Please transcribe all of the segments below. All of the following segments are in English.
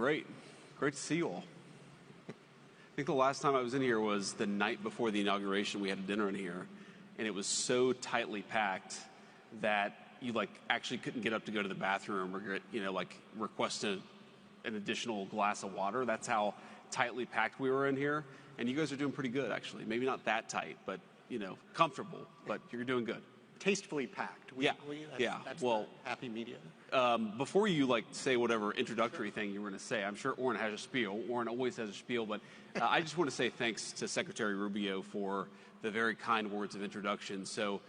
great. Great to see you all. I think the last time I was in here was the night before the inauguration. We had a dinner in here, and it was so tightly packed that you actually couldn't get up to go to the bathroom or get, request an additional glass of water. That's how tightly packed we were in here. And you guys are doing pretty good, actually. Maybe not that tight, but comfortable. But you're doing good. Tastefully packed. That's well, the happy medium. Before you say whatever introductory thing you were going to say, I'm sure Orrin has a spiel. Orrin always has a spiel, but I just want to say thanks to Secretary Rubio for the very kind words of introduction. So,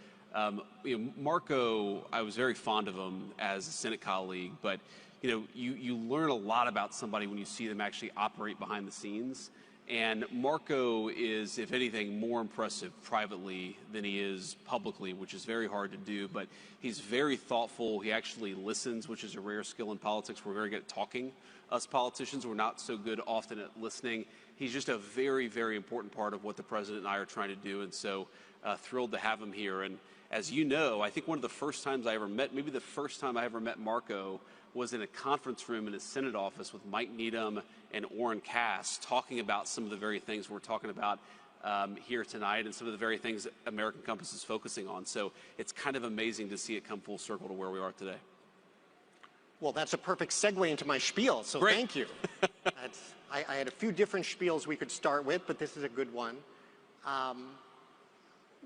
Marco, I was very fond of him as a Senate colleague, but you learn a lot about somebody when you see them actually operate behind the scenes. And Marco is, if anything, more impressive privately than he is publicly, which is very hard to do. But he's very thoughtful. He actually listens, which is a rare skill in politics. We're very good at talking. Us politicians, we're not so good often at listening. He's just a very, very important part of what the president and I are trying to do. And so thrilled to have him here. And as you know, I think one of the first times I ever met, maybe the first time I ever met Marco, was in a conference room in his Senate office with Mike Needham and Orrin Cass talking about some of the very things we're talking about here tonight and some of the very things that American Compass is focusing on. So it's kind of amazing to see it come full circle to where we are today. Well, that's a perfect segue into my spiel, so Great. Thank you. I had a few different spiels we could start with, but this is a good one.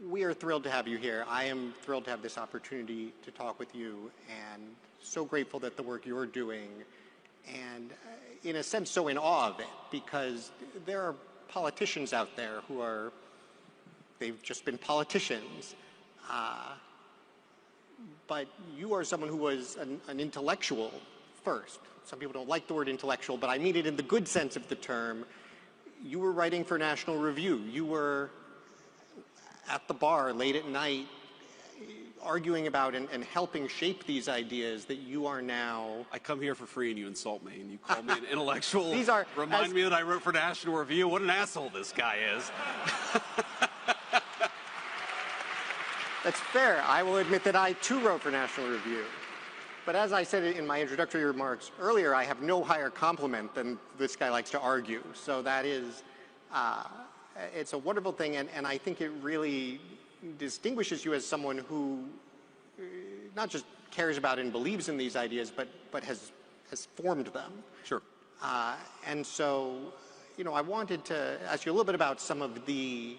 We are thrilled to have you here. I am thrilled to have this opportunity to talk with you, and so grateful that the work you're doing, and in a sense so in awe of it, because there are politicians out there who they've just been politicians, but you are someone who was an intellectual first. Some people don't like the word intellectual, but I mean it in the good sense of the term. You were writing for National Review. You were at the bar late at night arguing about and helping shape these ideas that you are now. I come here for free and you insult me and you call me an intellectual. Remind me that I wrote for National Review. What an asshole this guy is. That's fair. I will admit that I too wrote for National Review. But as I said in my introductory remarks earlier, I have no higher compliment than this guy likes to argue. So that is, it's a wonderful thing, and I think it really distinguishes you as someone who not just cares about and believes in these ideas, but has formed them. Sure. And so, I wanted to ask you a little bit about some of the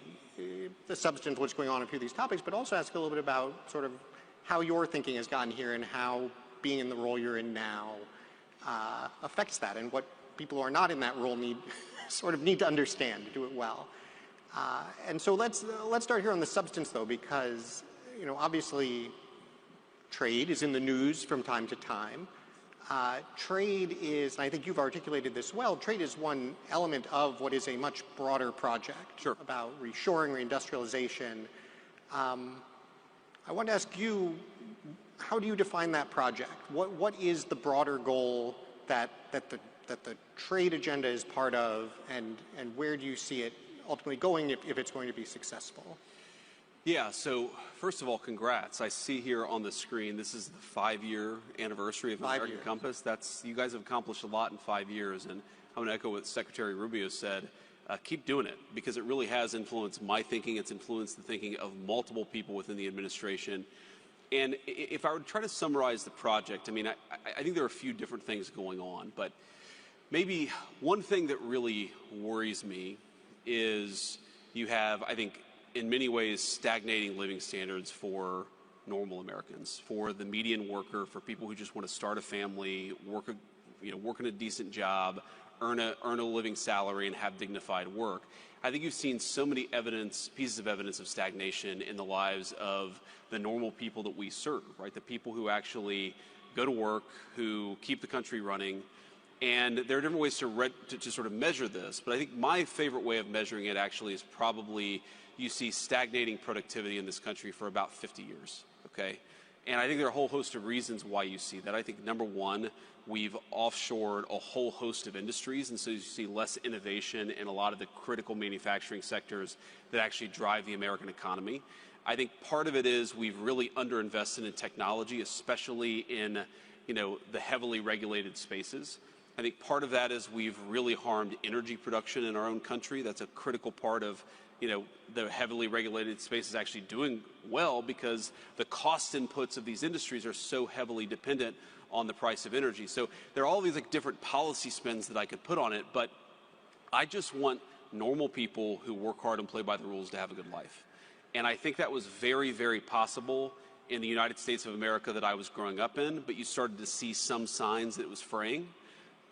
substance of what's going on in a few of these topics, but also ask a little bit about sort of how your thinking has gotten here and how being in the role you're in now affects that, and what people who are not in that role need to understand to do it well. And so let's start here on the substance, though, because obviously trade is in the news from time to time. Trade is, and I think you've articulated this well, trade is one element of what is a much broader project. Sure. About reshoring, reindustrialization. I want to ask you, how do you define that project? What is the broader goal that the trade agenda is part of, and where do you see it ultimately going if it's going to be successful? Yeah, so first of all, congrats. I see here on the screen, this is the 5-year anniversary of American Compass. You guys have accomplished a lot in 5 years, and I'm going to echo what Secretary Rubio said. Keep doing it, because it really has influenced my thinking. It's influenced the thinking of multiple people within the administration. And if I were to try to summarize the project, I think there are a few different things going on, but maybe one thing that really worries me is you have, I think, in many ways, stagnating living standards for normal Americans, for the median worker, for people who just want to start a family, work in a decent job, earn a living salary, and have dignified work. I think you've seen so many pieces of evidence of stagnation in the lives of the normal people that we serve, right? The people who actually go to work, who keep the country running. And there are different ways to sort of measure this, but I think my favorite way of measuring it actually is probably you see stagnating productivity in this country for about 50 years, okay? And I think there are a whole host of reasons why you see that. I think, number one, we've offshored a whole host of industries, and so you see less innovation in a lot of the critical manufacturing sectors that actually drive the American economy. I think part of it is we've really underinvested in technology, especially in the heavily regulated spaces. I think part of that is we've really harmed energy production in our own country. That's a critical part of, the heavily regulated space is actually doing well because the cost inputs of these industries are so heavily dependent on the price of energy. So there are all these different policy spins that I could put on it, but I just want normal people who work hard and play by the rules to have a good life. And I think that was very, very possible in the United States of America that I was growing up in, but you started to see some signs that it was fraying.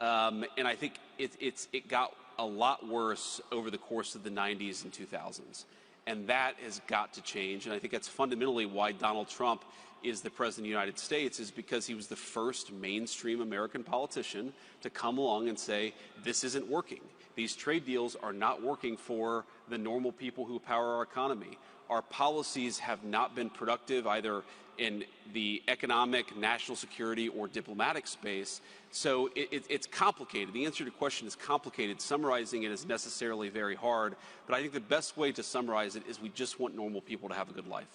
And I think it got a lot worse over the course of the 90s and 2000s. And that has got to change. And I think that's fundamentally why Donald Trump is the president of the United States, is because he was the first mainstream American politician to come along and say, this isn't working. These trade deals are not working for the normal people who power our economy. Our policies have not been productive either in the economic, national security, or diplomatic space. So it's complicated. The answer to the question is complicated. Summarizing it is necessarily very hard. But I think the best way to summarize it is we just want normal people to have a good life.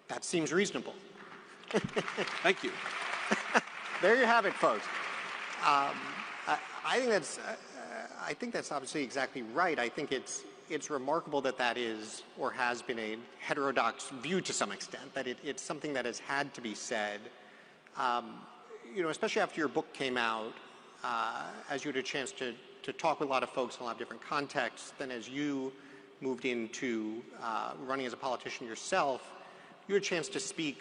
That seems reasonable. Thank you. There you have it, folks. I think that's obviously exactly right. I think it's remarkable that is or has been a heterodox view to some extent, that it's something that has had to be said. Especially after your book came out, as you had a chance to talk with a lot of folks in a lot of different contexts, then as you moved into running as a politician yourself, you had a chance to speak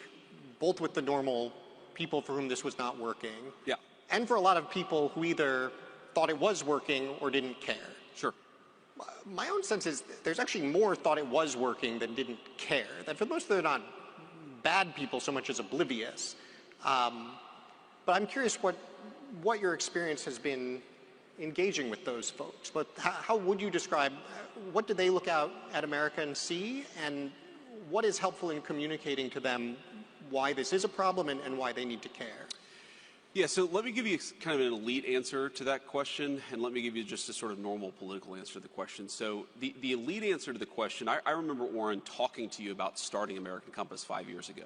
both with the normal people for whom this was not working, yeah, and for a lot of people who either thought it was working or didn't care. Sure. My own sense is there's actually more thought it was working than didn't care. That for most of them, they're not bad people so much as oblivious. But I'm curious what your experience has been engaging with those folks. But how would you describe, what do they look out at America and see, and what is helpful in communicating to them why this is a problem and why they need to care? Yeah, so let me give you kind of an elite answer to that question, and let me give you just a sort of normal political answer to the question. So the elite answer to the question, I remember, Warren, talking to you about starting American Compass 5 years ago.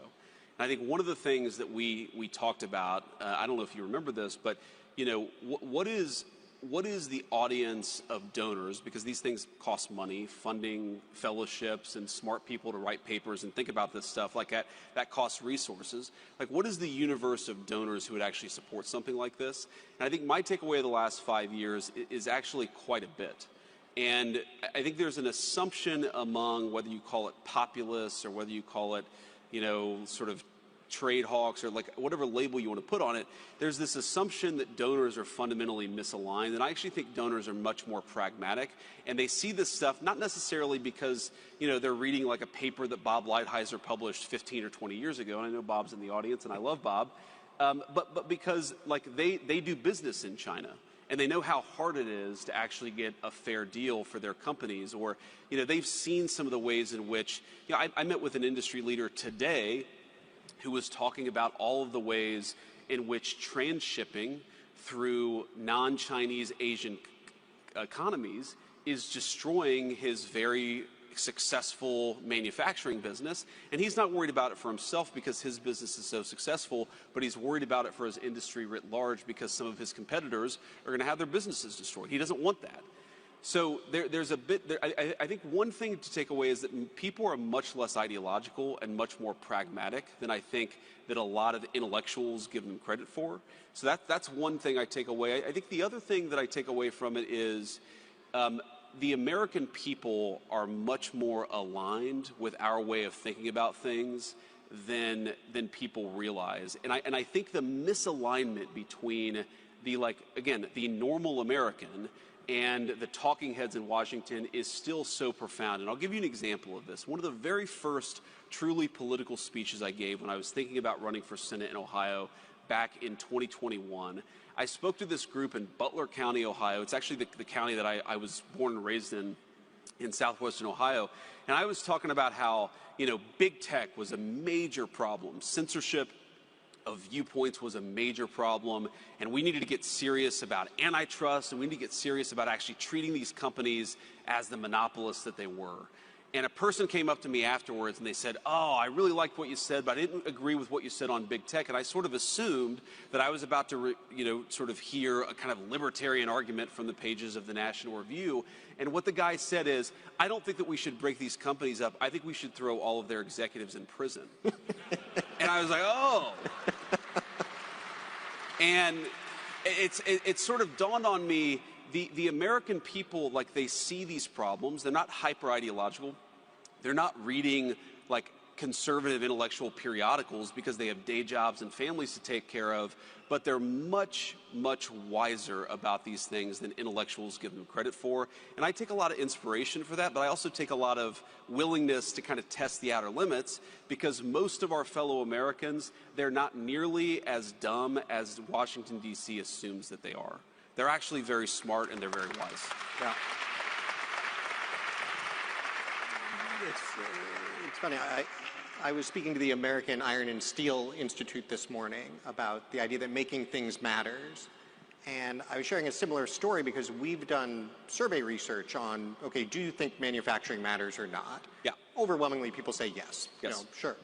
And I think one of the things that we talked about, I don't know if you remember this, but what is the audience of donors, because these things cost money, funding fellowships and smart people to write papers and think about this stuff, that costs resources. What is the universe of donors who would actually support something like this? And I think my takeaway of the last 5 years is actually quite a bit. And I think there's an assumption among, whether you call it populists or whether you call it, sort of trade hawks or whatever label you want to put on it, there's this assumption that donors are fundamentally misaligned. And I actually think donors are much more pragmatic, and they see this stuff not necessarily because they're reading a paper that Bob Lighthizer published 15 or 20 years ago, and I know Bob's in the audience and I love Bob, but because they do business in China. And they know how hard it is to actually get a fair deal for their companies, or they've seen some of the ways in which I met with an industry leader today who was talking about all of the ways in which transshipping through non-Chinese Asian economies is destroying his very successful manufacturing business. And he's not worried about it for himself because his business is so successful, but he's worried about it for his industry writ large because some of his competitors are going to have their businesses destroyed. He doesn't want that. So there's a bit there. I think one thing to take away is that people are much less ideological and much more pragmatic than I think that a lot of intellectuals give them credit for. So that's one thing I take away. I think the other thing that I take away from it is the American people are much more aligned with our way of thinking about things than people realize. And I think the misalignment between the normal American and the talking heads in Washington is still so profound. And I'll give you an example of this. One of the very first truly political speeches I gave when I was thinking about running for Senate in Ohio back in 2021, I spoke to this group in Butler County, Ohio. It's actually the county that I was born and raised in southwestern Ohio. And I was talking about how, big tech was a major problem. Censorship of viewpoints was a major problem, and we needed to get serious about antitrust, and we need to get serious about actually treating these companies as the monopolists that they were. And a person came up to me afterwards and they said, oh, I really liked what you said, but I didn't agree with what you said on big tech. And I sort of assumed that I was about to, sort of hear a kind of libertarian argument from the pages of the National Review. And what the guy said is, I don't think that we should break these companies up. I think we should throw all of their executives in prison. And I was like, oh. And it sort of dawned on me, the American people, like, they see these problems. They're not hyper-ideological. They're not reading, like, conservative intellectual periodicals because they have day jobs and families to take care of, but they're much, much wiser about these things than intellectuals give them credit for. And I take a lot of inspiration for that, but I also take a lot of willingness to kind of test the outer limits, because most of our fellow Americans, they're not nearly as dumb as Washington, D.C. assumes that they are. They're actually very smart and they're very wise. Yeah. It's funny. I was speaking to the American Iron and Steel Institute this morning about the idea that making things matters. And I was sharing a similar story because we've done survey research on, okay, do you think manufacturing matters or not? Yeah. Overwhelmingly, people say yes. Yes. Sure.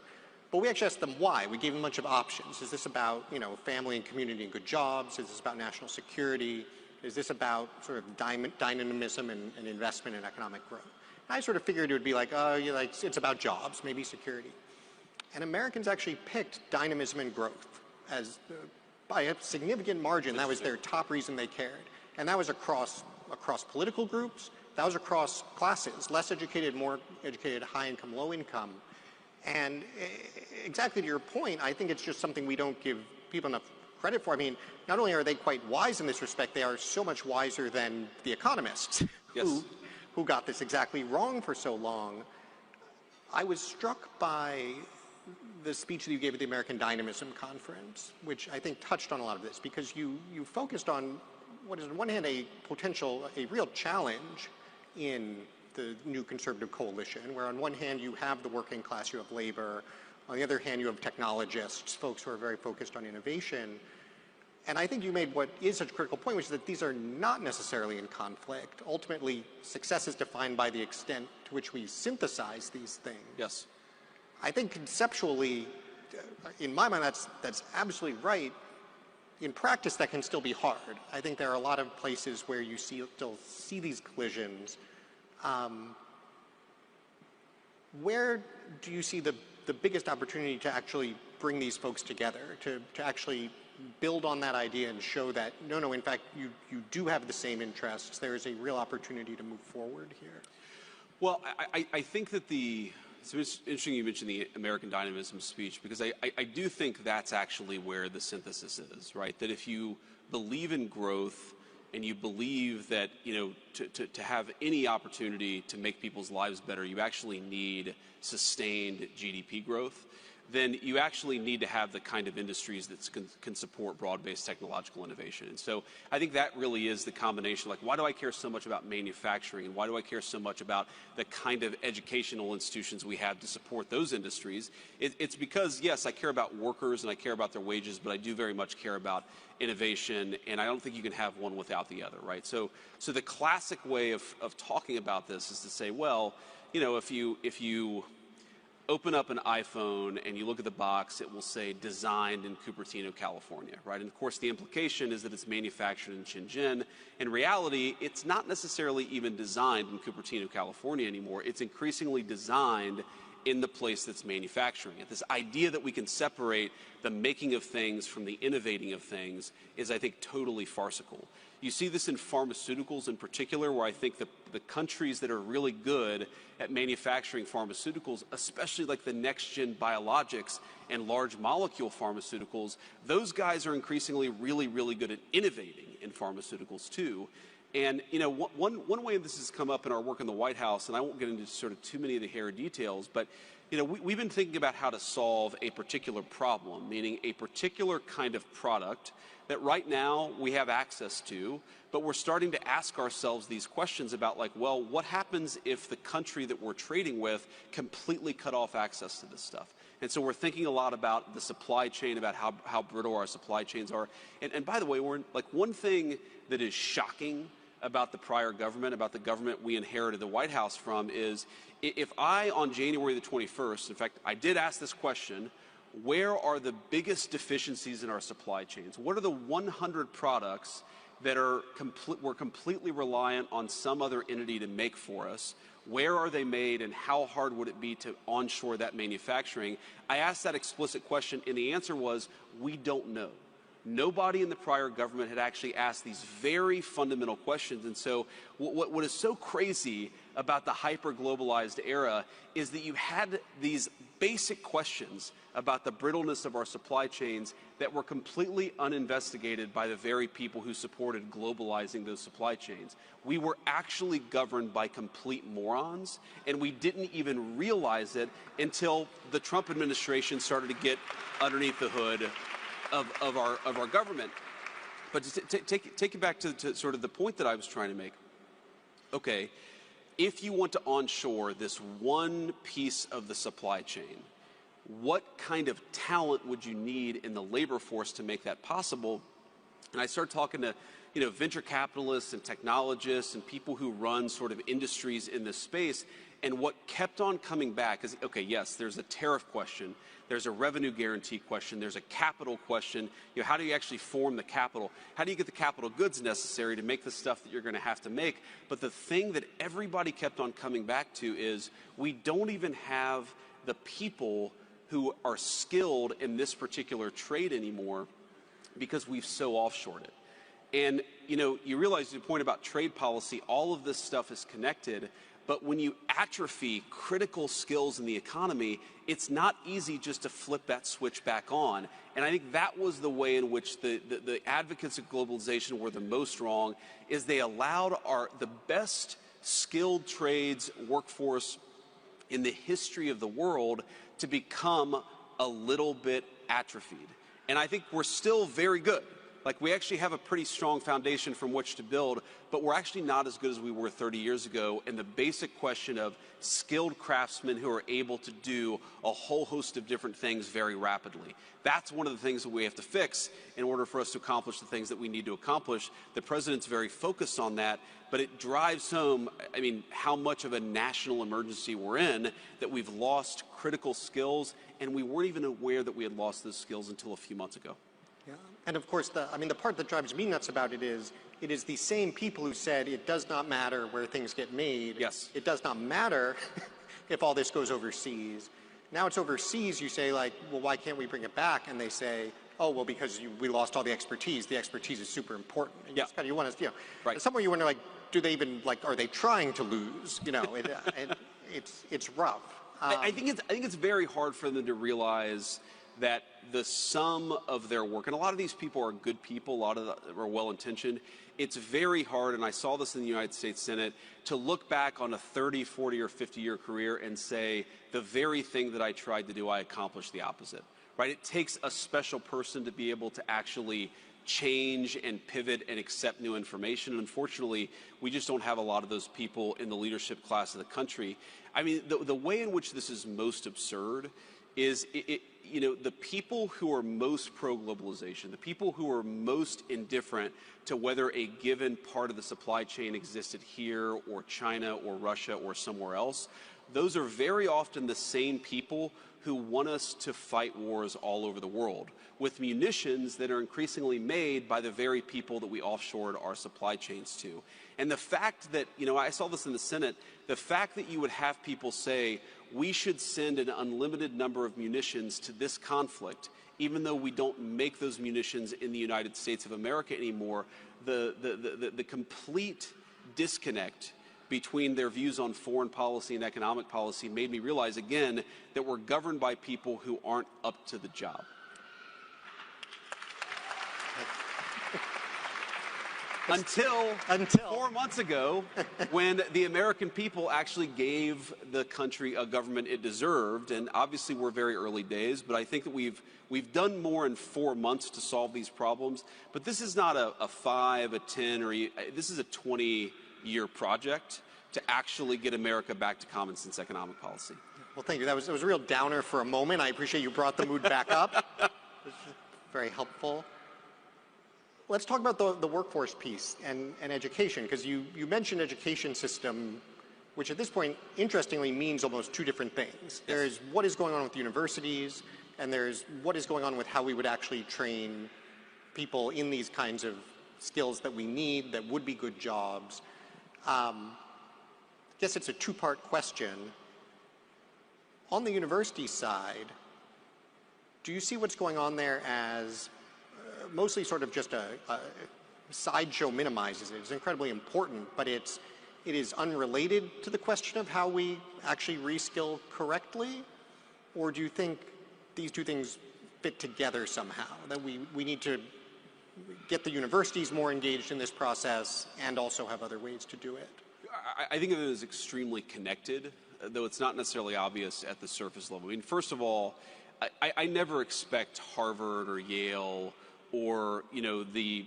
But we actually asked them why. We gave them a bunch of options. Is this about, family and community and good jobs? Is this about national security? Is this about sort of dynamism and investment and economic growth? And I sort of figured it would be like, it's about jobs, maybe security. And Americans actually picked dynamism and growth as, by a significant margin, that was their top reason they cared. And that was across political groups. That was across classes, less educated, more educated, high income, low income. And exactly to your point, I think it's just something we don't give people enough credit for. I mean, not only are they quite wise in this respect, they are so much wiser than the economists who got this exactly wrong for so long. I was struck by the speech that you gave at the American Dynamism Conference, which I think touched on a lot of this, because you focused on what is on one hand a real challenge in the new conservative coalition, where on one hand you have the working class, you have labor, on the other hand you have technologists, folks who are very focused on innovation. And I think you made what is such a critical point, which is that these are not necessarily in conflict. Ultimately, success is defined by the extent to which we synthesize these things. Yes. I think conceptually, in my mind, that's absolutely right. In practice, that can still be hard. I think there are a lot of places where you still see these collisions. Where do you see the biggest opportunity to actually bring these folks together, to actually build on that idea and show that, no, in fact, you do have the same interests. There is a real opportunity to move forward here? Well, I think that it's interesting you mentioned the American Dynamism speech, because I do think that's actually where the synthesis is, right? That if you believe in growth and you believe that, to have any opportunity to make people's lives better, you actually need sustained GDP growth, then you actually need to have the kind of industries that can support broad-based technological innovation. And so I think that really is the combination. Like, why do I care so much about manufacturing? And why do I care so much about the kind of educational institutions we have to support those industries? It's because, yes, I care about workers and I care about their wages, but I do very much care about innovation, and I don't think you can have one without the other, right? So the classic way of talking about this is to say, well, if you open up an iPhone and you look at the box, it will say designed in Cupertino, California, right? And of course, the implication is that it's manufactured in Shenzhen. In reality, it's not necessarily even designed in Cupertino, California anymore. It's increasingly designed in the place that's manufacturing it. This idea that we can separate the making of things from the innovating of things is, I think, totally farcical. You see this in pharmaceuticals in particular, where I think the countries that are really good at manufacturing pharmaceuticals, especially like the next-gen biologics and large molecule pharmaceuticals, those guys are increasingly really, really good at innovating in pharmaceuticals too. And, one way this has come up in our work in the White House, and I won't get into sort of too many of the hair details, but, we've been thinking about how to solve a particular problem, meaning a particular kind of product that right now we have access to, but we're starting to ask ourselves these questions about, like, well, what happens if the country that we're trading with completely cut off access to this stuff? And so we're thinking a lot about the supply chain, about how brittle our supply chains are. And by the way, one thing that is shocking about the prior government, about the government we inherited the White House from, is if I, on January the 21st, in fact, I did ask this question, where are the biggest deficiencies in our supply chains? What are the 100 products that we're completely reliant on some other entity to make for us? Where are they made, and how hard would it be to onshore that manufacturing? I asked that explicit question, and the answer was, we don't know. Nobody in the prior government had actually asked these very fundamental questions. And so what is so crazy about the hyper-globalized era is that you had these basic questions about the brittleness of our supply chains that were completely uninvestigated by the very people who supported globalizing those supply chains. We were actually governed by complete morons, and we didn't even realize it until the Trump administration started to get underneath the hood of our government. But to take it back to sort of the point that I was trying to make. Okay, if you want to onshore this one piece of the supply chain, what kind of talent would you need in the labor force to make that possible? And I started talking to venture capitalists and technologists and people who run sort of industries in this space. And what kept on coming back is, okay, yes, there's a tariff question, there's a revenue guarantee question, there's a capital question. How do you actually form the capital? How do you get the capital goods necessary to make the stuff that you're going to have to make? But the thing that everybody kept on coming back to is we don't even have the people who are skilled in this particular trade anymore because we've so offshored it. And, you realize the point about trade policy, all of this stuff is connected. But when you atrophy critical skills in the economy, it's not easy just to flip that switch back on. And I think that was the way in which the advocates of globalization were the most wrong, is they allowed the best skilled trades workforce in the history of the world to become a little bit atrophied. And I think we're still very good. Like, we actually have a pretty strong foundation from which to build, but we're actually not as good as we were 30 years ago. And the basic question of skilled craftsmen who are able to do a whole host of different things very rapidly. That's one of the things that we have to fix in order for us to accomplish the things that we need to accomplish. The president's very focused on that, but it drives home, how much of a national emergency we're in, that we've lost critical skills, and we weren't even aware that we had lost those skills until a few months ago. Yeah. And of course, the part that drives me nuts about it is the same people who said it does not matter where things get made. Yes. It does not matter if all this goes overseas. Now it's overseas, you say, like, well, why can't we bring it back? And they say, oh, well, because we lost all the expertise. The expertise is super important. And yeah. You want to, right. Somewhere you wonder, like, do they even, like, are they trying to lose? It's rough. I think it's very hard for them to realize that the sum of their work, and a lot of these people are good people, a lot of them are well-intentioned, it's very hard, and I saw this in the United States Senate, to look back on a 30, 40, or 50-year career and say, the very thing that I tried to do, I accomplished the opposite, right? It takes a special person to be able to actually change and pivot and accept new information. And unfortunately, we just don't have a lot of those people in the leadership class of the country. The way in which this is most absurd is the people who are most pro-globalization, the people who are most indifferent to whether a given part of the supply chain existed here or China or Russia or somewhere else, those are very often the same people who want us to fight wars all over the world with munitions that are increasingly made by the very people that we offshored our supply chains to. And the fact that, I saw this in the Senate, the fact that you would have people say, we should send an unlimited number of munitions to this conflict, even though we don't make those munitions in the United States of America anymore, the complete disconnect between their views on foreign policy and economic policy made me realize again that we're governed by people who aren't up to the job. Until 4 months ago, when the American people actually gave the country a government it deserved. And obviously we're very early days, but I think that we've done more in 4 months to solve these problems. But this is not a 5, a 10, this is a 20-year project to actually get America back to common sense economic policy. Well, thank you. That was a real downer for a moment. I appreciate you brought the mood back up. This is very helpful. let's talk about the workforce piece and education, because you mentioned education system, which at this point, interestingly, means almost two different things. Yes. There's what is going on with universities, and there's what is going on with how we would actually train people in these kinds of skills that we need, that would be good jobs. I guess it's a two-part question. On the university side, do you see what's going on there as mostly sort of just a sideshow minimizes it? It's incredibly important, but it is unrelated to the question of how we actually reskill correctly? Or do you think these two things fit together somehow, that we need to get the universities more engaged in this process and also have other ways to do it? I think of it as extremely connected, though it's not necessarily obvious at the surface level. I mean, first of all, I never expect Harvard or Yale or, you know, the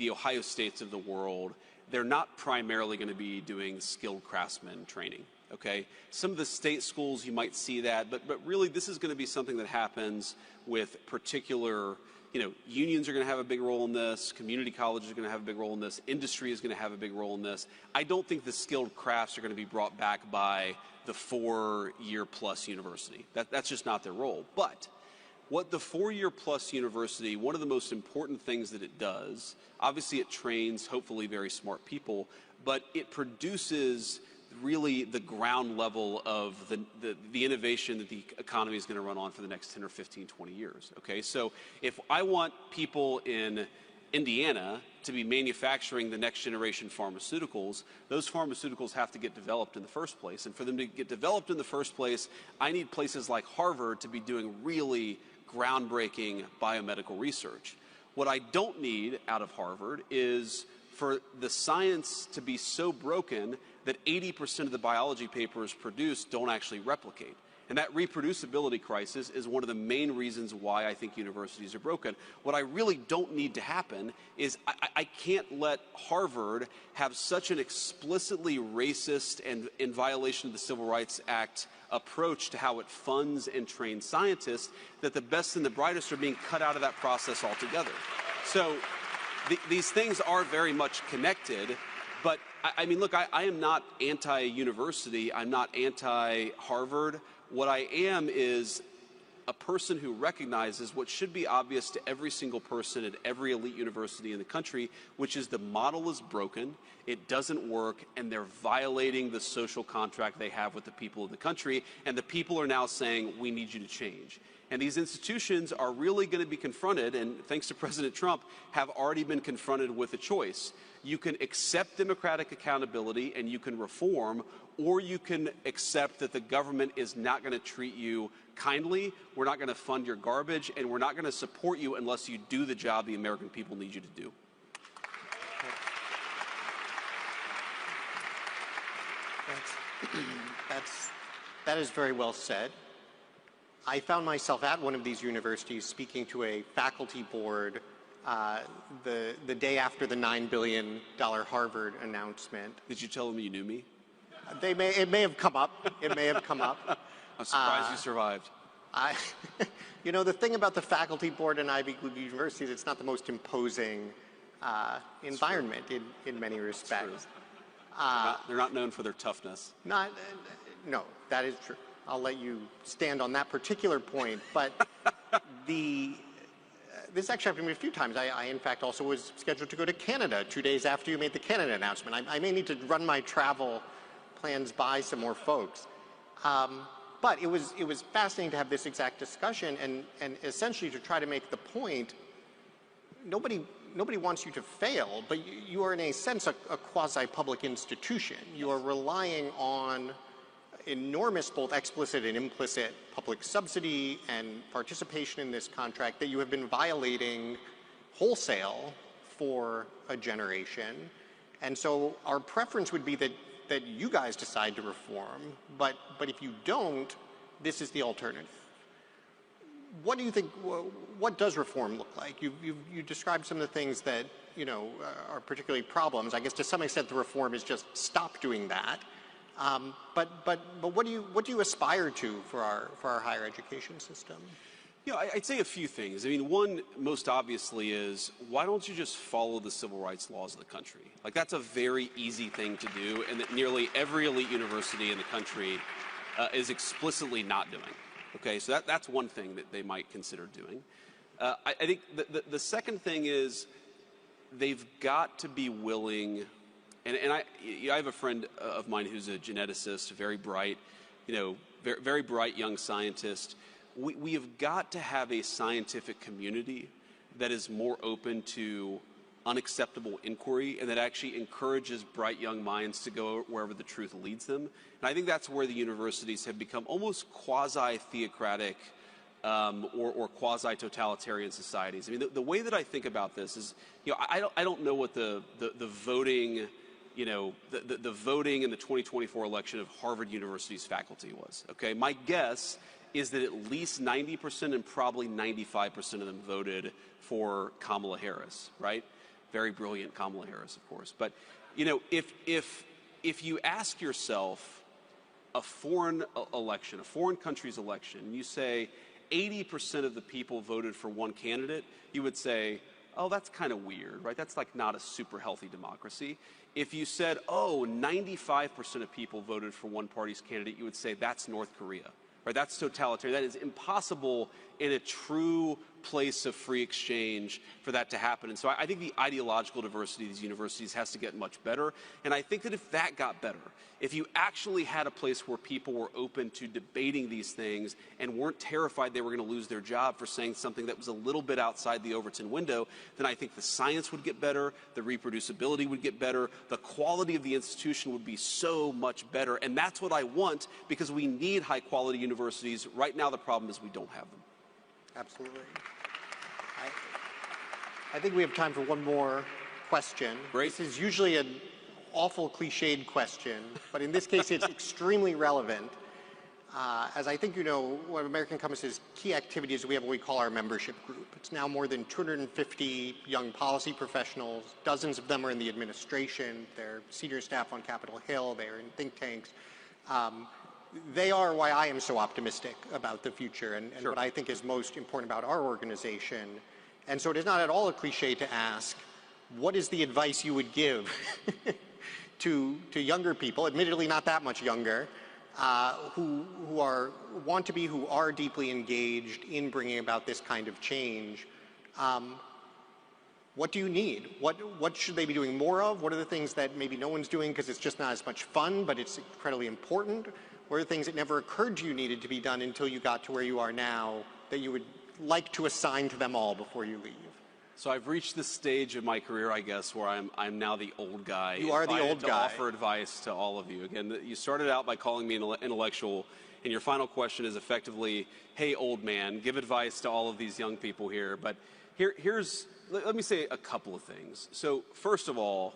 Ohio States of the world. They're not primarily going to be doing skilled craftsman training, okay? Some of the state schools, you might see that, but really this is going to be something that happens with particular, you know, unions are going to have a big role in this, community colleges are going to have a big role in this, industry is going to have a big role in this. I don't think the skilled crafts are going to be brought back by the 4-year-plus university. That's just not their role. But what the 4-year-plus university, one of the most important things that it does, obviously it trains hopefully very smart people, but it produces really the ground level of the innovation that the economy is going to run on for the next 10 or 15, 20 years. Okay, so if I want people in Indiana to be manufacturing the next generation pharmaceuticals, those pharmaceuticals have to get developed in the first place. And for them to get developed in the first place, I need places like Harvard to be doing really groundbreaking biomedical research. What I don't need out of Harvard is for the science to be so broken that 80% of the biology papers produced don't actually replicate. And that reproducibility crisis is one of the main reasons why I think universities are broken. What I really don't need to happen is I can't let Harvard have such an explicitly racist and in violation of the Civil Rights Act approach to how it funds and trains scientists that the best and the brightest are being cut out of that process altogether. So these things are very much connected. But I mean, look, I am not anti-university. I'm not anti-Harvard. What I am is a person who recognizes what should be obvious to every single person at every elite university in the country, which is the model is broken, it doesn't work, and they're violating the social contract they have with the people of the country, and the people are now saying, we need you to change. And these institutions are really going to be confronted, and thanks to President Trump, have already been confronted with a choice. You can accept democratic accountability and you can reform, or you can accept that the government is not going to treat you kindly, we're not going to fund your garbage, and we're not going to support you unless you do the job the American people need you to do. That is very well said. I found myself at one of these universities speaking to a faculty board the day after the $9 billion Harvard announcement. Did you tell them you knew me? It may have come up. It may have come up. I'm surprised you survived. You know, the thing about the faculty board in Ivy League universities, it's not the most imposing environment in many respects. They're not known for their toughness. No, that is true. I'll let you stand on that particular point. But this actually happened to me a few times. I, in fact, also was scheduled to go to Canada 2 days after you made the Canada announcement. I may need to run my travel plans by some more folks. But it was fascinating to have this exact discussion and essentially to try to make the point, nobody wants you to fail, but you are in a sense a quasi-public institution. You are relying on enormous both explicit and implicit public subsidy and participation in this contract that you have been violating wholesale for a generation. And so our preference would be that you guys decide to reform, but if you don't, this is the alternative. What do you think, what does reform look like? You described some of the things that, you know, are particularly problems. I guess to some extent the reform is just stop doing that. But what do you aspire to for our higher education system? I'd say a few things. I mean, one, most obviously, is why don't you just follow the civil rights laws of the country? Like, that's a very easy thing to do, and that nearly every elite university in the country is explicitly not doing. Okay, so that's one thing that they might consider doing. I think the second thing is they've got to be willing, and I have a friend of mine who's a geneticist, very bright, very bright young scientist. We have got to have a scientific community that is more open to unacceptable inquiry and that actually encourages bright young minds to go wherever the truth leads them. And I think that's where the universities have become almost quasi-theocratic or quasi-totalitarian societies. I mean, the way that I think about this is, I don't know what the voting, the voting in the 2024 election of Harvard University's faculty was. Okay, my guess is that at least 90% and probably 95% of them voted for Kamala Harris, right? Very brilliant Kamala Harris, of course. But, if you ask yourself a foreign election, a foreign country's election, and you say 80% of the people voted for one candidate, you would say, oh, that's kind of weird, right? That's like not a super healthy democracy. If you said, oh, 95% of people voted for one party's candidate, you would say that's North Korea. Right, that's totalitarian. That is impossible in a true place of free exchange for that to happen. And so I think the ideological diversity of these universities has to get much better. And I think that if that got better, if you actually had a place where people were open to debating these things and weren't terrified they were going to lose their job for saying something that was a little bit outside the Overton window, then I think the science would get better, the reproducibility would get better, the quality of the institution would be so much better. And that's what I want, because we need high-quality universities. Right now, the problem is we don't have them. Absolutely. I think we have time for one more question. Great. This is usually an awful cliched question, but in this case it's extremely relevant. As I think you know, one of American Compass's key activities, we have what we call our membership group. It's now more than 250 young policy professionals. Dozens of them are in the administration. They're senior staff on Capitol Hill. They're in think tanks. They are why I am so optimistic about the future and Sure. what I think is most important about our organization. And so it is not at all a cliche to ask, what is the advice you would give to younger people, admittedly not that much younger, who are deeply engaged in bringing about this kind of change? What do you need? What should they be doing more of? What are the things that maybe no one's doing because it's just not as much fun, but it's incredibly important? What are the things that never occurred to you needed to be done until you got to where you are now that you would like to assign to them all before you leave? So I've reached this stage of my career, I guess, where I'm now the old guy. You are the old guy. To offer advice to all of you. Again, you started out by calling me an intellectual, and your final question is effectively, hey, old man, give advice to all of these young people here. But let me say a couple of things. So first of all,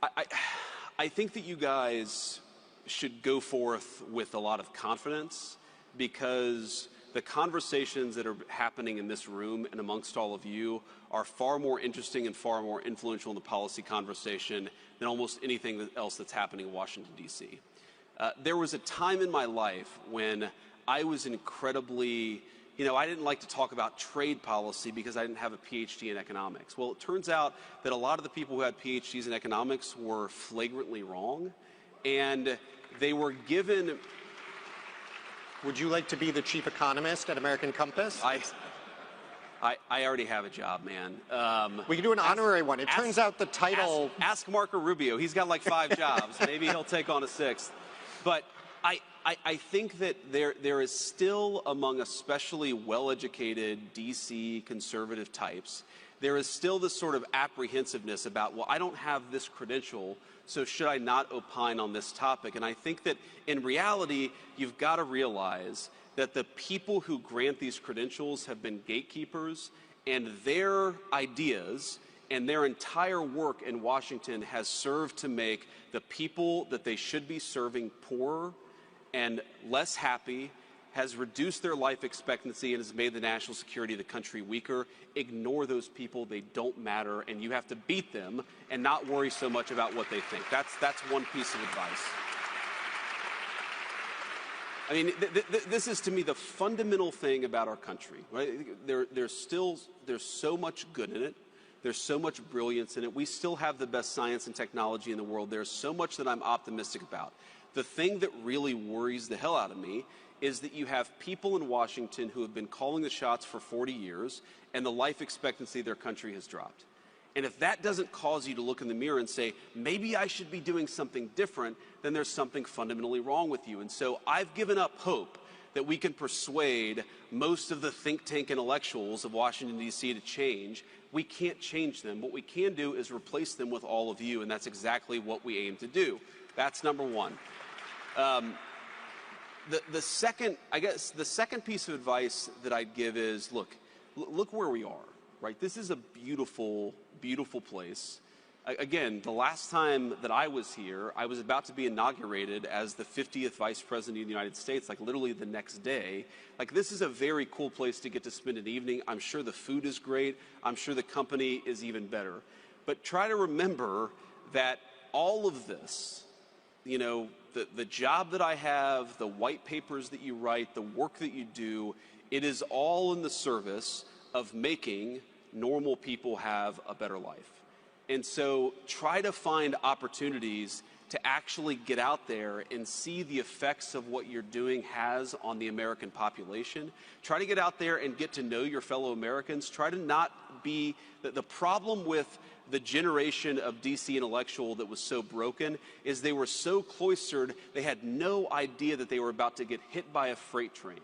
I think that you guys should go forth with a lot of confidence, because the conversations that are happening in this room and amongst all of you are far more interesting and far more influential in the policy conversation than almost anything else that's happening in Washington, D.C. There was a time in my life when I was incredibly, I didn't like to talk about trade policy because I didn't have a PhD in economics. Well, it turns out that a lot of the people who had PhDs in economics were flagrantly wrong, and they were given... Would you like to be the chief economist at American Compass? I already have a job, man. We can do an honorary one. It turns out the title... Ask Marco Rubio. He's got like 5 jobs. Maybe he'll take on a 6th. But I think that there is still, among especially well-educated D.C. conservative types, there is still this sort of apprehensiveness about, well, I don't have this credential, so should I not opine on this topic? And I think that in reality, you've got to realize that the people who grant these credentials have been gatekeepers, and their ideas and their entire work in Washington has served to make the people that they should be serving poorer and less happy, has reduced their life expectancy, and has made the national security of the country weaker. Ignore those people. They don't matter, and you have to beat them and not worry so much about what they think. That's one piece of advice. I mean, this is to me the fundamental thing about our country. Right? There's so much good in it. There's so much brilliance in it. We still have the best science and technology in the world. There's so much that I'm optimistic about. The thing that really worries the hell out of me is that you have people in Washington who have been calling the shots for 40 years, and the life expectancy of their country has dropped. And if that doesn't cause you to look in the mirror and say, maybe I should be doing something different, then there's something fundamentally wrong with you. And so I've given up hope that we can persuade most of the think tank intellectuals of Washington, D.C. to change. We can't change them. What we can do is replace them with all of you, and that's exactly what we aim to do. That's number one. The second piece of advice that I'd give is, look where we are, right? This is a beautiful, beautiful place. Again, the last time that I was here, I was about to be inaugurated as the 50th Vice President of the United States, like literally the next day. Like, this is a very cool place to get to spend an evening. I'm sure the food is great. I'm sure the company is even better. But try to remember that all of this, you know, the job that I have, the white papers that you write, the work that you do, it is all in the service of making normal people have a better life. And so try to find opportunities to actually get out there and see the effects of what you're doing has on the American population. Try to get out there and get to know your fellow Americans. Try to not be the problem with the generation of DC intellectual that was so broken is they were so cloistered, they had no idea that they were about to get hit by a freight train.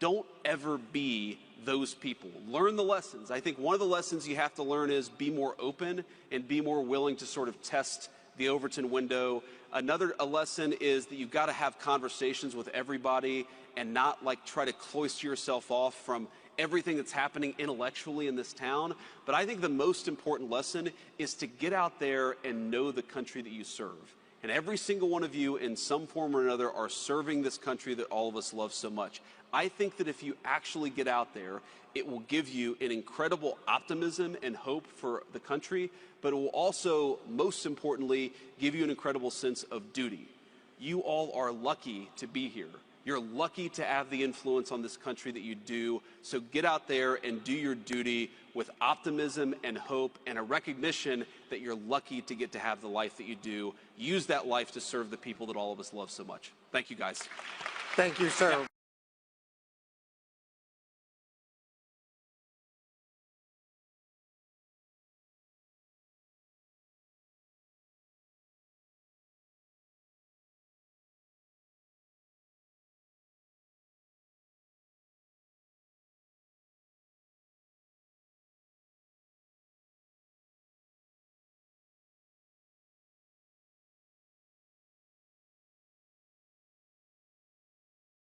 Don't ever be those people. Learn the lessons. I think one of the lessons you have to learn is be more open and be more willing to sort of test the Overton window. A lesson is that you've got to have conversations with everybody and not like try to cloister yourself off from everything that's happening intellectually in this town. But I think the most important lesson is to get out there and know the country that you serve. And every single one of you in some form or another are serving this country that all of us love so much. I think that if you actually get out there, it will give you an incredible optimism and hope for the country, but it will also, most importantly, give you an incredible sense of duty. You all are lucky to be here. You're lucky to have the influence on this country that you do. So get out there and do your duty with optimism and hope and a recognition that you're lucky to get to have the life that you do. Use that life to serve the people that all of us love so much. Thank you, guys. Thank you, sir.